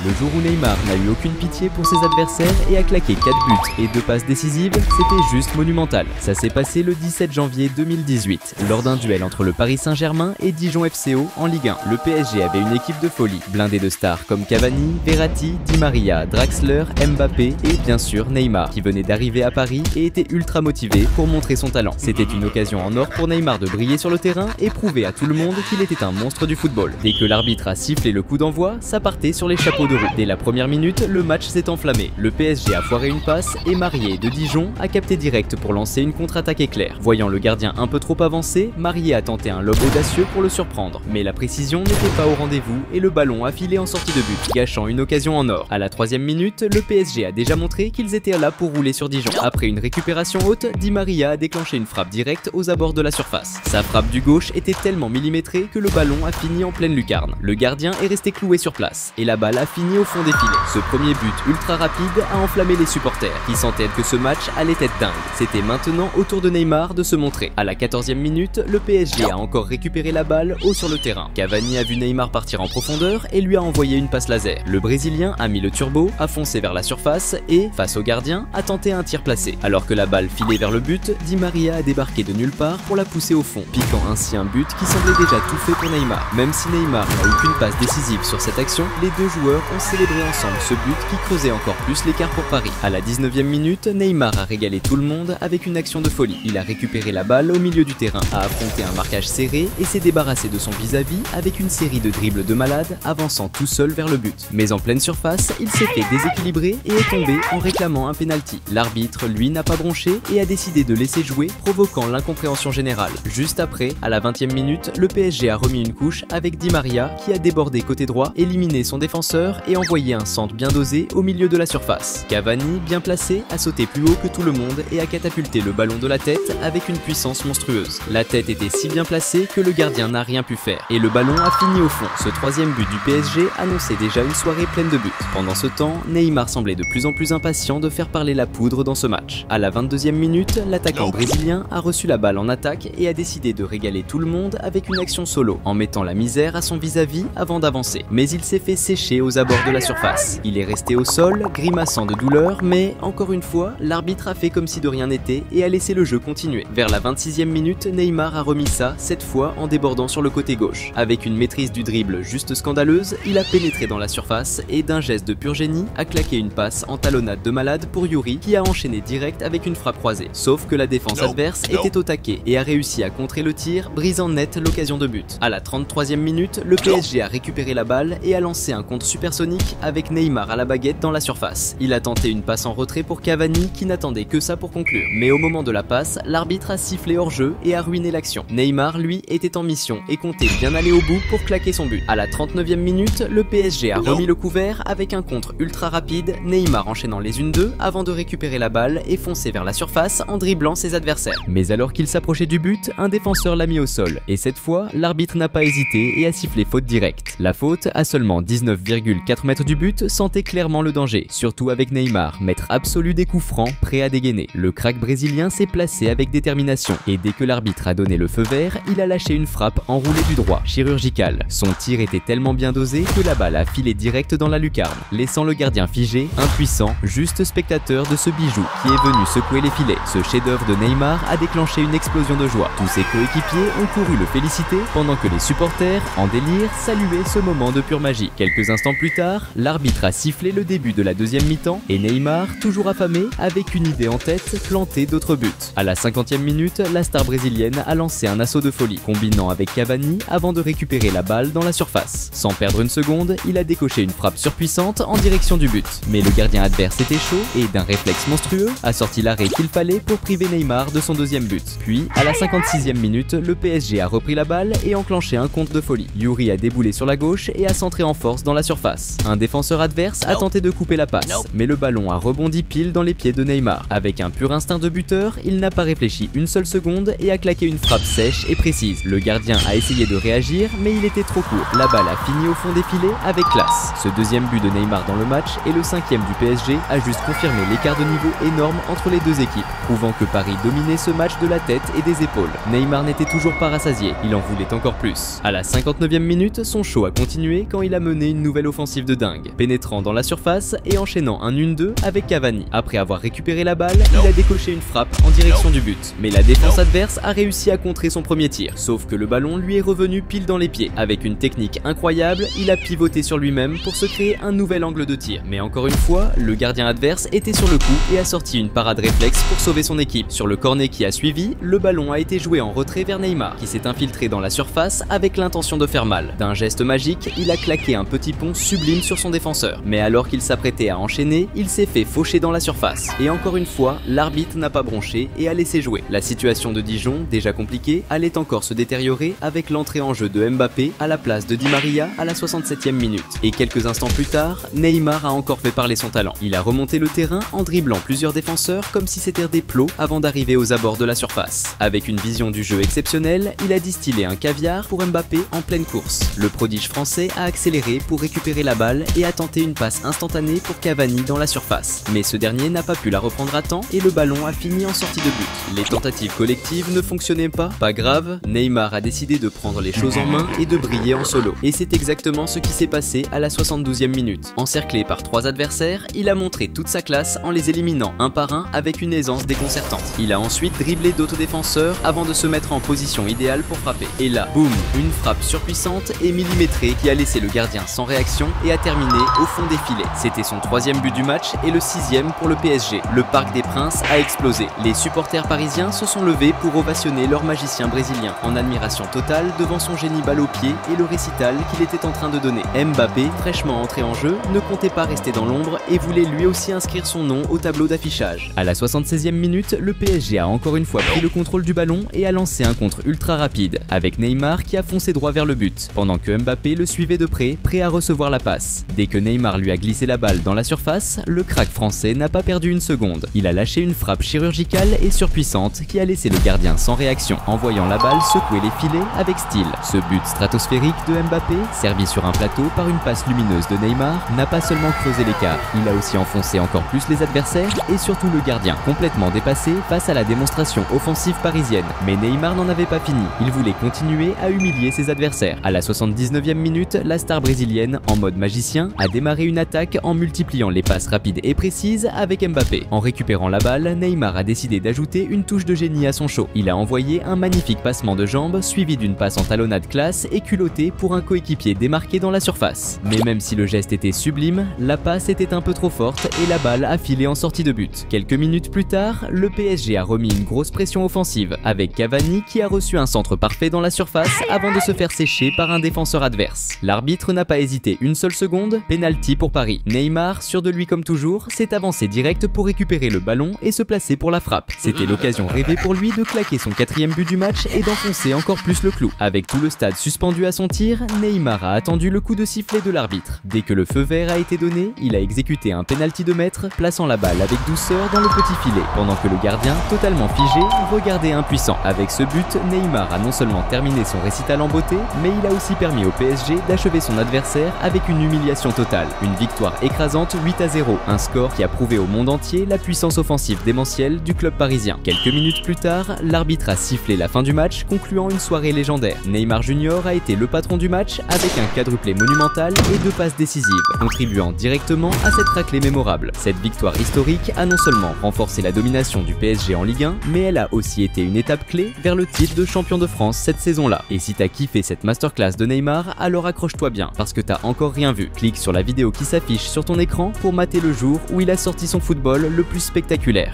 Le jour où Neymar n'a eu aucune pitié pour ses adversaires et a claqué 4 buts et 2 passes décisives, c'était juste monumental. Ça s'est passé le 17 janvier 2018, lors d'un duel entre le Paris Saint-Germain et Dijon FCO en Ligue 1. Le PSG avait une équipe de folie, blindée de stars comme Cavani, Verratti, Di Maria, Draxler, Mbappé et bien sûr Neymar, qui venait d'arriver à Paris et était ultra motivé pour montrer son talent. C'était une occasion en or pour Neymar de briller sur le terrain et prouver à tout le monde qu'il était un monstre du football. Dès que l'arbitre a sifflé le coup d'envoi, ça partait sur les chapeaux de roue. Dès la première minute, le match s'est enflammé. Le PSG a foiré une passe et Marié de Dijon a capté direct pour lancer une contre-attaque éclair. Voyant le gardien un peu trop avancé, Marié a tenté un lob audacieux pour le surprendre. Mais la précision n'était pas au rendez-vous et le ballon a filé en sortie de but, gâchant une occasion en or. À la 3e minute, le PSG a déjà montré qu'ils étaient là pour rouler sur Dijon. Après une récupération haute, Di Maria a déclenché une frappe directe aux abords de la surface. Sa frappe du gauche était tellement millimétrée que le ballon a fini en pleine lucarne. Le gardien est resté cloué sur place et la balle a fini au fond des filets. Ce premier but ultra rapide a enflammé les supporters qui sentaient que ce match allait être dingue. C'était maintenant au tour de Neymar de se montrer. À la 14e minute, le PSG a encore récupéré la balle haut sur le terrain. Cavani a vu Neymar partir en profondeur et lui a envoyé une passe laser. Le Brésilien a mis le turbo, a foncé vers la surface et, face au gardien, a tenté un tir placé. Alors que la balle filait vers le but, Di Maria a débarqué de nulle part pour la pousser au fond, piquant ainsi un but qui semblait déjà tout fait pour Neymar. Même si Neymar n'a aucune passe décisive sur cette action, les deux joueurs ont célébré ensemble ce but qui creusait encore plus l'écart pour Paris. À la 19e minute, Neymar a régalé tout le monde avec une action de folie. Il a récupéré la balle au milieu du terrain, a affronté un marquage serré et s'est débarrassé de son vis-à-vis avec une série de dribbles de malade, avançant tout seul vers le but. Mais en pleine surface, il s'est fait déséquilibrer et est tombé en réclamant un penalty. L'arbitre, lui, n'a pas bronché et a décidé de laisser jouer, provoquant l'incompréhension générale. Juste après, à la 20e minute, le PSG a remis une couche avec Di Maria qui a débordé côté droit, éliminé son défenseur et envoyé un centre bien dosé au milieu de la surface. Cavani, bien placé, a sauté plus haut que tout le monde et a catapulté le ballon de la tête avec une puissance monstrueuse. La tête était si bien placée que le gardien n'a rien pu faire et le ballon a fini au fond. Ce troisième but du PSG annonçait déjà une soirée pleine de buts. Pendant ce temps, Neymar semblait de plus en plus impatient de faire parler la poudre dans ce match. À la 22e minute, l'attaquant brésilien a reçu la balle en attaque et a décidé de régaler tout le monde avec une action solo, en mettant la misère à son vis-à-vis avant d'avancer. Mais il s'est fait sécher aux abords de la surface. Il est resté au sol, grimaçant de douleur, mais encore une fois, l'arbitre a fait comme si de rien n'était et a laissé le jeu continuer. Vers la 26e minute, Neymar a remis ça, cette fois en débordant sur le côté gauche. Avec une maîtrise du dribble juste scandaleuse, il a pénétré dans la surface et d'un geste de pur génie, a claqué une passe en talonnade de malade pour Yuri qui a enchaîné direct avec une frappe croisée. Sauf que la défense adverse était au taquet et a réussi à contrer le tir, brisant net l'occasion de but. À la 33e minute, le PSG a récupéré la balle et a lancé un contre supersonique avec Neymar à la baguette dans la surface. Il a tenté une passe en retrait pour Cavani qui n'attendait que ça pour conclure. Mais au moment de la passe, l'arbitre a sifflé hors-jeu et a ruiné l'action. Neymar, lui, était en mission et comptait bien aller au bout pour claquer son but. À la 39e minute, le PSG a remis le couvert avec un contre ultra rapide, Neymar enchaînant les 1-2 avant de récupérer la balle et foncer vers la surface en dribblant ses adversaires. Mais alors qu'il s'approchait du but, un défenseur l'a mis au sol et cette fois, l'arbitre n'a pas hésité et a sifflé faute directe. La faute, à seulement 19,4 mètres du but, sentait clairement le danger, surtout avec Neymar, maître absolu des coups francs, prêt à dégainer. Le crack brésilien s'est placé avec détermination et dès que l'arbitre a donné le feu vert, il a lâché une frappe enroulée du droit, chirurgicale. Son tir était tellement bien dosé que la balle a filé direct dans la lucarne, laissant le gardien figé, impuissant, juste spectateur de ce bijou qui est venu secouer les filets. Ce chef-d'œuvre de Neymar a déclenché une explosion de joie. Tous ses coéquipiers ont couru le féliciter pendant que les supporters, en délire, saluaient ce moment de pure magie. Quelques instants plus tard, l'arbitre a sifflé le début de la deuxième mi-temps et Neymar, toujours affamé, avec une idée en tête, plantait d'autres buts. À la 50e minute, la star brésilienne a lancé un assaut de folie, combinant avec Cavani avant de récupérer la balle dans la surface. Sans perdre une seconde, il a décoché une frappe surpuissante en direction du but. Mais le gardien adverse était chaud et d'un réflexe monstrueux a sorti l'arrêt qu'il fallait pour priver Neymar de son deuxième but. Puis, à la 56e minute, le PSG a repris la balle et enclenché un contre de folie. Yuri a déboulé sur la gauche et a centré en force dans la surface. Un défenseur adverse a tenté de couper la passe, mais le ballon a rebondi pile dans les pieds de Neymar. Avec un pur instinct de buteur, il n'a pas réfléchi une seule seconde et a claqué une frappe sèche et précise. Le gardien a essayé de réagir, mais il était trop court. La balle a fini au fond des filets avec classe. Ce deuxième but de Neymar dans le match et le 5e du PSG a juste confirmé l'écart de niveau énorme entre les deux équipes, prouvant que Paris dominait ce match de la tête et des épaules. Neymar n'était toujours pas rassasié, il en voulait encore plus. À la 59e minute, son show a continué quand il a mené une nouvelle offensive. offensive de dingue, pénétrant dans la surface et enchaînant un 1-2 avec Cavani. Après avoir récupéré la balle, il a décoché une frappe en direction du but, mais la défense adverse a réussi à contrer son premier tir, sauf que le ballon lui est revenu pile dans les pieds. Avec une technique incroyable, il a pivoté sur lui-même pour se créer un nouvel angle de tir. Mais encore une fois, le gardien adverse était sur le coup et a sorti une parade réflexe pour sauver son équipe. Sur le corner qui a suivi, le ballon a été joué en retrait vers Neymar, qui s'est infiltré dans la surface avec l'intention de faire mal. D'un geste magique, il a claqué un petit pont sublime sur son défenseur. Mais alors qu'il s'apprêtait à enchaîner, il s'est fait faucher dans la surface. Et encore une fois, l'arbitre n'a pas bronché et a laissé jouer. La situation de Dijon, déjà compliquée, allait encore se détériorer avec l'entrée en jeu de Mbappé à la place de Di Maria à la 67e minute. Et quelques instants plus tard, Neymar a encore fait parler son talent. Il a remonté le terrain en dribblant plusieurs défenseurs comme si c'était des plots avant d'arriver aux abords de la surface. Avec une vision du jeu exceptionnelle, il a distillé un caviar pour Mbappé en pleine course. Le prodige français a accéléré pour récupérer la balle et a tenté une passe instantanée pour Cavani dans la surface. Mais ce dernier n'a pas pu la reprendre à temps et le ballon a fini en sortie de but. Les tentatives collectives ne fonctionnaient pas grave, Neymar a décidé de prendre les choses en main et de briller en solo. Et c'est exactement ce qui s'est passé à la 72e minute. Encerclé par 3 adversaires, il a montré toute sa classe en les éliminant un par un avec une aisance déconcertante. Il a ensuite dribblé d'autres défenseurs avant de se mettre en position idéale pour frapper. Et là, boum, une frappe surpuissante et millimétrée qui a laissé le gardien sans réaction et a terminé au fond des filets. C'était son 3e but du match et le 6e pour le PSG. Le Parc des Princes a explosé. Les supporters parisiens se sont levés pour ovationner leur magicien brésilien, en admiration totale devant son génie balle au pied et le récital qu'il était en train de donner. Mbappé, fraîchement entré en jeu, ne comptait pas rester dans l'ombre et voulait lui aussi inscrire son nom au tableau d'affichage. À la 76e minute, le PSG a encore une fois pris le contrôle du ballon et a lancé un contre ultra rapide, avec Neymar qui a foncé droit vers le but, pendant que Mbappé le suivait de près, prêt à recevoir la passe. Dès que Neymar lui a glissé la balle dans la surface, le crack français n'a pas perdu une seconde. Il a lâché une frappe chirurgicale et surpuissante qui a laissé le gardien sans réaction, en voyant la balle secouer les filets avec style. Ce but stratosphérique de Mbappé, servi sur un plateau par une passe lumineuse de Neymar, n'a pas seulement creusé l'écart, il a aussi enfoncé encore plus les adversaires et surtout le gardien, complètement dépassé face à la démonstration offensive parisienne. Mais Neymar n'en avait pas fini, il voulait continuer à humilier ses adversaires. À la 79e minute, la star brésilienne, en mode magicien, a démarré une attaque en multipliant les passes rapides et précises avec Mbappé. En récupérant la balle, Neymar a décidé d'ajouter une touche de génie à son show. Il a envoyé un magnifique passement de jambes suivi d'une passe en talonnade classe et culottée pour un coéquipier démarqué dans la surface. Mais même si le geste était sublime, la passe était un peu trop forte et la balle a filé en sortie de but. Quelques minutes plus tard, le PSG a remis une grosse pression offensive avec Cavani qui a reçu un centre parfait dans la surface avant de se faire sécher par un défenseur adverse. L'arbitre n'a pas hésité une seule seconde, penalty pour Paris. Neymar, sûr de lui comme toujours, s'est avancé direct pour récupérer le ballon et se placer pour la frappe. C'était l'occasion rêvée pour lui de claquer son 4e but du match et d'enfoncer encore plus le clou. Avec tout le stade suspendu à son tir, Neymar a attendu le coup de sifflet de l'arbitre. Dès que le feu vert a été donné, il a exécuté un penalty de mètre, plaçant la balle avec douceur dans le petit filet, pendant que le gardien, totalement figé, regardait impuissant. Avec ce but, Neymar a non seulement terminé son récital en beauté, mais il a aussi permis au PSG d'achever son adversaire avec une humiliation totale. Une victoire écrasante 8-0, un score qui a prouvé au monde entier la puissance offensive démentielle du club parisien. Quelques minutes plus tard, l'arbitre a sifflé la fin du match, concluant une soirée légendaire. Neymar Junior a été le patron du match avec un quadruplé monumental et 2 passes décisives, contribuant directement à cette raclée mémorable. Cette victoire historique a non seulement renforcé la domination du PSG en Ligue 1, mais elle a aussi été une étape clé vers le titre de champion de France cette saison-là. Et si t'as kiffé cette masterclass de Neymar, alors accroche-toi bien, parce que t'as encore rien vu. Clique sur la vidéo qui s'affiche sur ton écran pour mater le jour où il a sorti son football le plus spectaculaire.